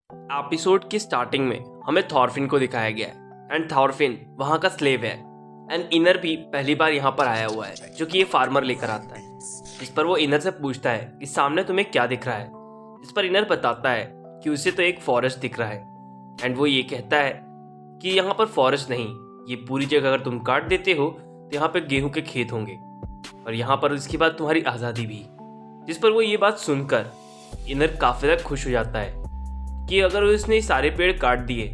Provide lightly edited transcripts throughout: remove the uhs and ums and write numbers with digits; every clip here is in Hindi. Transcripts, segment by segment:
एपिसोड की स्टार्टिंग में हमें थॉरफिन को दिखाया गया है एंड थॉरफिन वहाँ का स्लेव है एंड इनर भी पहली बार यहाँ पर आया हुआ है जो कि ये फार्मर लेकर आता है, जिस पर वो इनर से पूछता है कि सामने तुम्हें क्या दिख रहा है। जिस पर इनर बताता है कि उसे तो एक फॉरेस्ट दिख रहा है एंड वो ये कहता है कि यहाँ पर फॉरेस्ट नहीं, ये पूरी जगह अगर तुम काट देते हो तो यहाँ पे गेहूं के खेत होंगे और यहाँ पर इसके बाद तुम्हारी आज़ादी भी। जिस पर वो ये बात सुनकर इनर काफ़ी ज़्यादा खुश हो जाता है कि अगर उसने सारे पेड़ काट दिए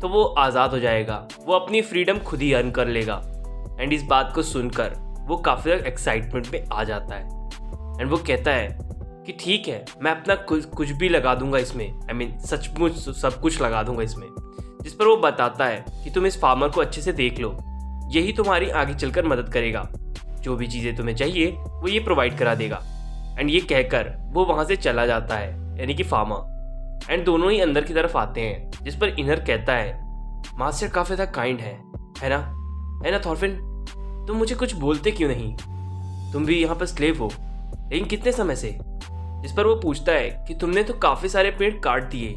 तो वो आज़ाद हो जाएगा, वो अपनी फ्रीडम खुद ही अर्न कर लेगा। एंड इस बात को सुनकर वो काफ़ी ज़्यादा एक्साइटमेंट में आ जाता है एंड वो कहता है कि ठीक है, मैं अपना कुछ भी लगा दूंगा इसमें, आई मीन सचमुच सब कुछ लगा दूंगा इसमें। जिस पर वो बताता है कि तुम इस फार्मर को अच्छे से देख लो, यही तुम्हारी आगे चलकर मदद करेगा, जो भी चीज़ें तुम्हें चाहिए वो ये प्रोवाइड करा देगा। एंड ये कहकर वो वहाँ से चला जाता है, यानी कि फार्मर। एंड दोनों ही अंदर की तरफ आते हैं, जिस पर इनर कहता है मास्टर काफ़ी ज़्यादा काइंड है ना थॉरफिन, तुम मुझे कुछ बोलते क्यों नहीं? तुम भी यहाँ पर स्लेव हो, लेकिन कितने समय से? जिस पर वो पूछता है कि तुमने तो काफ़ी सारे पेड़ काट दिए,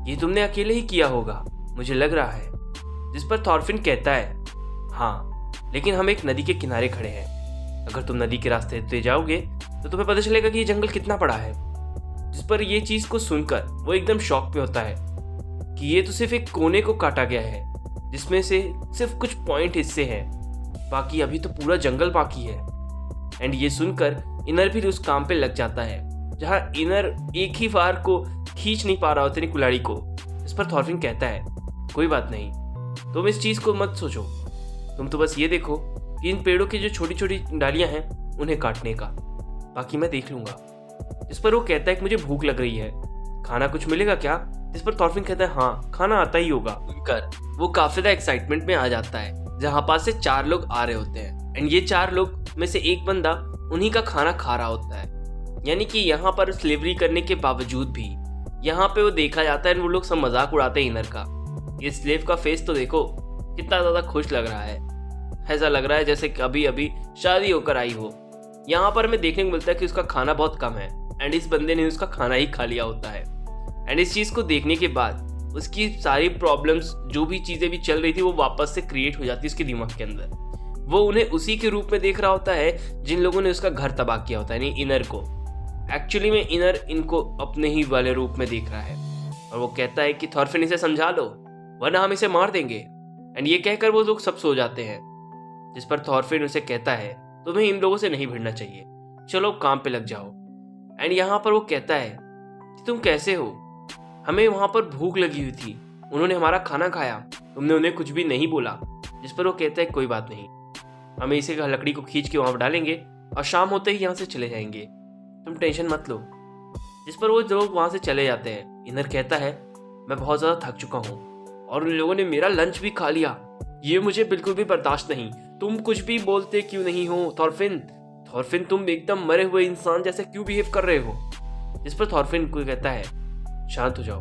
ये तुमने अकेले ही किया होगा मुझे लग रहा है। जिस पर थॉरफिन कहता है हाँ, लेकिन हम एक नदी के किनारे खड़े हैं, अगर तुम नदी के रास्ते से जाओगे तो तुम्हें पता चलेगा कि ये जंगल कितना बड़ा है। जिस पर ये चीज़ को सुनकर वो एकदम शॉक पे होता है कि ये तो सिर्फ एक कोने को काटा गया है, जिसमें से सिर्फ कुछ पॉइंट हिस्से हैं, बाकी अभी तो पूरा जंगल बाकी है। एंड ये सुनकर इनर भी उस काम पे लग जाता है जहाँ इनर एक ही बार को खींच नहीं पा रहा होता नहीं कुल्हाड़ी को। इस पर थॉरफिन कहता है कोई बात नहीं, तुम इस चीज़ को मत सोचो, तुम तो बस ये देखो कि इन पेड़ों की जो छोटी छोटी डालियाँ हैं उन्हें काटने का, बाकी मैं देख लूँगा। इस पर वो कहता है कि मुझे भूख लग रही है, खाना कुछ मिलेगा क्या? जिस पर थॉरफिन कहता है हाँ, खाना आता ही होगा। सुनकर वो काफी ज्यादा एक्साइटमेंट में आ जाता है जहाँ पास से 4 लोग आ रहे होते हैं एंड ये 4 लोग में से एक बंदा उन्हीं का खाना खा रहा होता है। यानी कि यहाँ पर स्लेवरी करने के बावजूद भी यहाँ पे वो देखा जाता है, वो लोग सब मजाक उड़ाते हैं इनर का। ये स्लेव का फेस तो देखो कितना ज्यादा खुश लग रहा है, ऐसा लग रहा है जैसे अभी अभी शादी होकर आई हो। यहाँ पर हमें देखने को मिलता है कि उसका खाना बहुत कम है एंड इस बंदे ने उसका खाना ही खा लिया होता है। एंड इस चीज़ को देखने के बाद उसकी सारी प्रॉब्लम्स, जो भी चीज़ें भी चल रही थी, वो वापस से क्रिएट हो जाती है उसके दिमाग के अंदर। वो उन्हें उसी के रूप में देख रहा होता है जिन लोगों ने उसका घर तबाह किया होता है, यानी इनर को। एक्चुअली में इनर इनको अपने ही वाले रूप में देख रहा है और वो कहता है कि थॉरफिन इसे समझा लो वरना हम इसे मार देंगे। एंड ये कहकर वो लोग सब सो जाते हैं। जिस पर थॉरफिन उसे कहता है तुम्हें इन लोगों से नहीं भिड़ना चाहिए, चलो काम पे लग जाओ। एंड यहाँ पर वो कहता है कि तुम कैसे हो, हमें वहाँ पर भूख लगी हुई थी, उन्होंने हमारा खाना खाया, तुमने उन्हें कुछ भी नहीं बोला। जिस पर वो कहता है कोई बात नहीं, हमें इसे लकड़ी को खींच के वहाँ पर डालेंगे और शाम होते ही यहाँ से चले जाएंगे, तुम टेंशन मत लो। जिस पर वो लोग वहाँ से चले जाते हैं। इनर कहता है मैं बहुत ज़्यादा थक चुका हूँ और उन लोगों ने मेरा लंच भी खा लिया, ये मुझे बिल्कुल भी बर्दाश्त नहीं। तुम कुछ भी बोलते क्यों नहीं हो थॉरफिन, तुम एकदम मरे हुए इंसान जैसे क्यों बिहेव कर रहे हो? जिस पर थॉरफिन को कहता है शांत हो जाओ,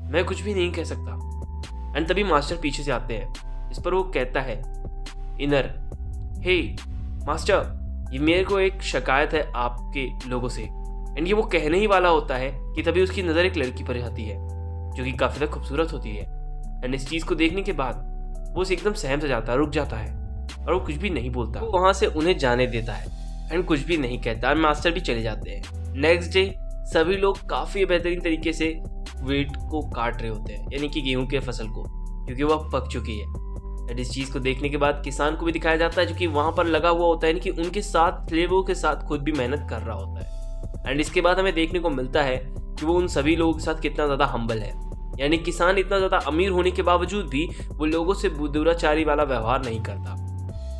मैं कुछ भी नहीं कह सकता। एंड तभी मास्टर पीछे से आते हैं। इस पर वो कहता है इनर, हे मास्टर, ये मेरे को एक शिकायत है आपके लोगों से। एंड ये वो कहने ही वाला होता है कि तभी उसकी नज़र एक लड़की पर जाती है जो कि काफ़ी ज़्यादा खूबसूरत होती है। एंड इस चीज़ को देखने के बाद वो उसे एकदम सहम से जाता है, रुक जाता है और वो कुछ भी नहीं बोलता। वो वहाँ से उन्हें जाने देता है एंड कुछ भी नहीं कहता और मास्टर भी चले जाते हैं। नेक्स्ट डे सभी लोग काफ़ी बेहतरीन तरीके से वेट को काट रहे होते हैं, यानी कि गेहूं के फसल को, क्योंकि वह पक चुकी है। एंड इस चीज़ को देखने के बाद किसान को भी दिखाया जाता है जो कि वहाँ पर लगा हुआ होता है, यानी कि उनके साथ स्लेवों के साथ खुद भी मेहनत कर रहा होता है। एंड इसके बाद हमें देखने को मिलता है कि वो उन सभी लोगों के साथ कितना ज़्यादा हम्बल है, यानी किसान इतना ज़्यादा अमीर होने के बावजूद भी वो लोगों से दुराचारी वाला व्यवहार नहीं करता।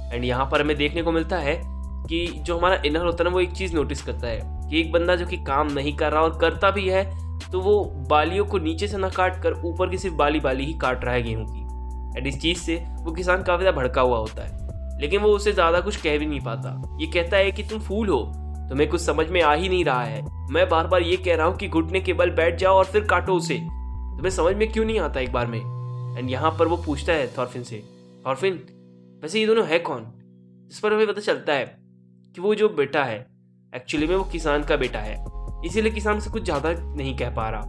एंड यहाँ पर हमें देखने को मिलता है कि जो हमारा इनर होता है ना, वो एक चीज़ नोटिस करता है कि एक बंदा जो कि काम नहीं कर रहा और करता भी है तो वो बालियों को नीचे से ना काट कर ऊपर की सिर्फ बाली ही काट रहा है गेहूं की। एंड इस चीज़ से वो किसान काफ़ी ज़्यादा भड़का हुआ होता है, लेकिन वो उससे ज़्यादा कुछ कह भी नहीं पाता। ये कहता है कि तुम फूल हो, तुम्हें कुछ समझ में आ ही नहीं रहा है, मैं बार बार ये कह रहा हूँ कि घुटने के बल बैठ जाओ और फिर काटो उसे, तुम्हें समझ में क्यों नहीं आता एक बार में? एंड यहाँ पर वो पूछता है थॉरफिन से, थॉरफिन वैसे ये दोनों है कौन? इस पर हमें पता चलता है कि वो जो बेटा है एक्चुअली में वो किसान का बेटा है, इसीलिए किसान से कुछ ज़्यादा नहीं कह पा रहा।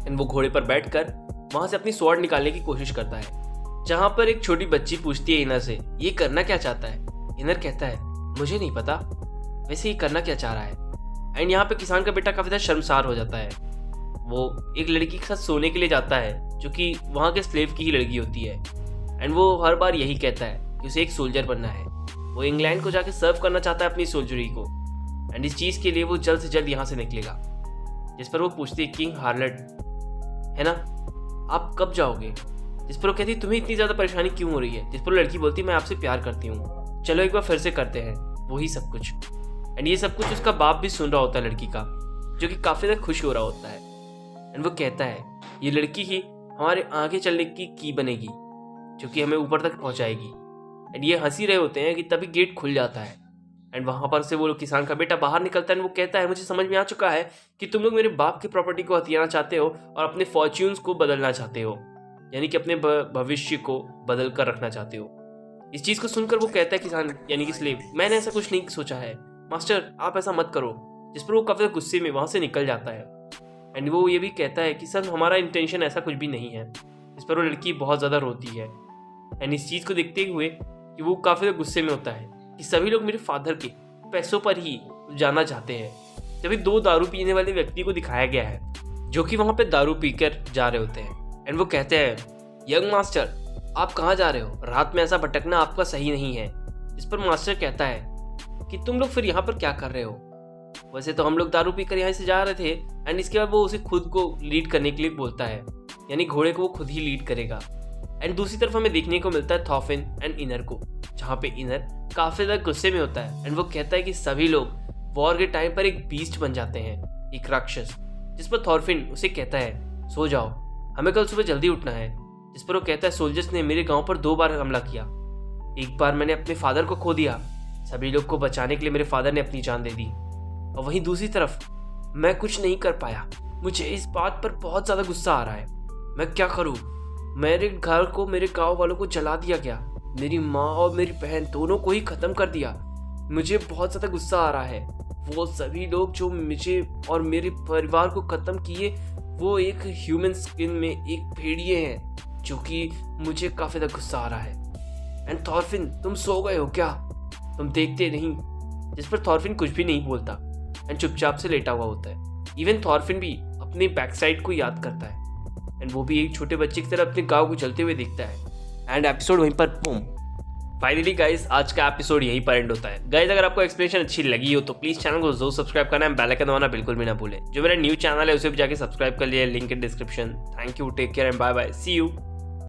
एंड वो घोड़े पर बैठकर वहां से अपनी स्वॉर्ड निकालने की कोशिश करता है, जहां पर एक छोटी बच्ची पूछती है इनर से ये करना क्या चाहता है। इनर कहता है मुझे नहीं पता, वैसे ये करना क्या चाह रहा है। एंड यहाँ पे किसान का बेटा काफी ज्यादा शर्मसार हो जाता है। वो एक लड़की के साथ सोने के लिए जाता है जो कि वहाँ के स्लेव की ही लड़की होती है। एंड वो हर बार यही कहता है कि उसे एक सोल्जर बनना है। वो इंग्लैंड को जाके सर्व करना चाहता है अपनी सोल्जरी को, एंड इस चीज़ के लिए वो जल्द से जल्द यहाँ से निकलेगा। जिस पर वो पूछती है किंग हार्लेट है ना, आप कब जाओगे। जिस पर वो कहती है तुम्हें इतनी ज़्यादा परेशानी क्यों हो रही है। जिस पर वो लड़की बोलती है मैं आपसे प्यार करती हूँ, चलो एक बार फिर से करते हैं वही सब कुछ। एंड ये सब कुछ उसका बाप भी सुन रहा होता है लड़की का, जो कि काफ़ी ज़्यादा खुश हो रहा होता है। एंड वो कहता है ये लड़की ही हमारे आगे चलने की की बनेगी, जो कि हमें ऊपर तक पहुंचाएगी। एंड ये हंसी रहे होते हैं कि तभी गेट खुल जाता है। एंड वहाँ पर से वो किसान का बेटा बाहर निकलता है। वो कहता है मुझे समझ में आ चुका है कि तुम लोग मेरे बाप की प्रॉपर्टी को हथियाना चाहते हो और अपने फॉर्च्यून्स को बदलना चाहते हो, यानी कि अपने भविष्य को बदल कर रखना चाहते हो। इस चीज़ को सुनकर वो कहता है किसान यानी कि स्लेव मैंने ऐसा कुछ नहीं सोचा है मास्टर, आप ऐसा मत करो। जिस पर वो काफ़ी गुस्से में वहाँ से निकल जाता है। एंड वो ये भी कहता है कि सर हमारा इंटेंशन ऐसा कुछ भी नहीं है। इस पर वो लड़की बहुत ज़्यादा रोती है। एंड इस चीज़ को देखते हुए कि वो काफ़ी गुस्से में होता है कि सभी लोग मेरे फादर के पैसों पर ही जाना चाहते हैं। तभी दो दारू पीने वाले व्यक्ति को दिखाया गया है जो कि वहाँ पे दारू पीकर जा रहे होते हैं। एंड वो कहते हैं यंग मास्टर आप कहाँ जा रहे हो, रात में ऐसा भटकना आपका सही नहीं है। इस पर मास्टर कहता है कि तुम लोग फिर यहाँ पर क्या कर रहे हो, वैसे तो हम लोग दारू पीकर यहाँ से जा रहे थे। एंड इसके बाद वो उसे खुद को लीड करने के लिए बोलता है, यानी घोड़े को वो खुद ही लीड करेगा। एंड दूसरी तरफ हमें देखने को मिलता है थॉर्फिन एंड इनर को, जहाँ पे इनर काफी ज्यादा गुस्से में होता है। एंड वो कहता है कि सभी लोग वॉर के टाइम पर एक बीस्ट बन जाते हैं, एक राक्षस। जिस पर थॉर्फिन उसे कहता है सो जाओ, हमें कल सुबह जल्दी उठना है। जिस पर वो कहता है सोल्जर्स ने मेरे गाँव पर 2 बार हमला किया, एक बार मैंने अपने फादर को खो दिया, सभी लोग को बचाने के लिए मेरे फादर ने अपनी जान दे दी, और वहीं दूसरी तरफ मैं कुछ नहीं कर पाया। मुझे इस बात पर बहुत ज़्यादा गुस्सा आ रहा है, मैं क्या करूं। मेरे घर को मेरे गांव वालों को जला दिया गया, मेरी माँ और मेरी बहन दोनों को ही ख़त्म कर दिया। मुझे बहुत ज़्यादा गुस्सा आ रहा है। वो सभी लोग जो मुझे और मेरे परिवार को ख़त्म किए वो एक ह्यूमन स्किन में एक भेड़िए हैं, जो कि मुझे काफ़ी ज़्यादा गुस्सा आ रहा है। एंड थॉर्फिन तुम सो गए हो क्या, तुम देखते नहीं। जिस पर थॉर्फिन कुछ भी नहीं बोलता एंड चुपचाप से लेटा हुआ होता है। इवन थॉर्फिन भी अपने बैक साइड को याद करता है एंड वो भी एक छोटे बच्चे की तरह अपने गाँव को चलते हुए दिखता है। एंड एपिसोड वहीं पर बूम। फाइनली गाइस आज का एपिसोड यहीं पर एंड होता है। गाइस अगर आपको एक्सप्लेनेशन अच्छी लगी हो तो प्लीज चैनल को जरूर सब्सक्राइब करना है, बेल आइकन दबाना बिल्कुल भी ना भूलें। जो मेरा न्यू चैनल है उसे भी जाके सब्सक्राइब कर लिया, link in description. Thank you, take care and bye bye, see you.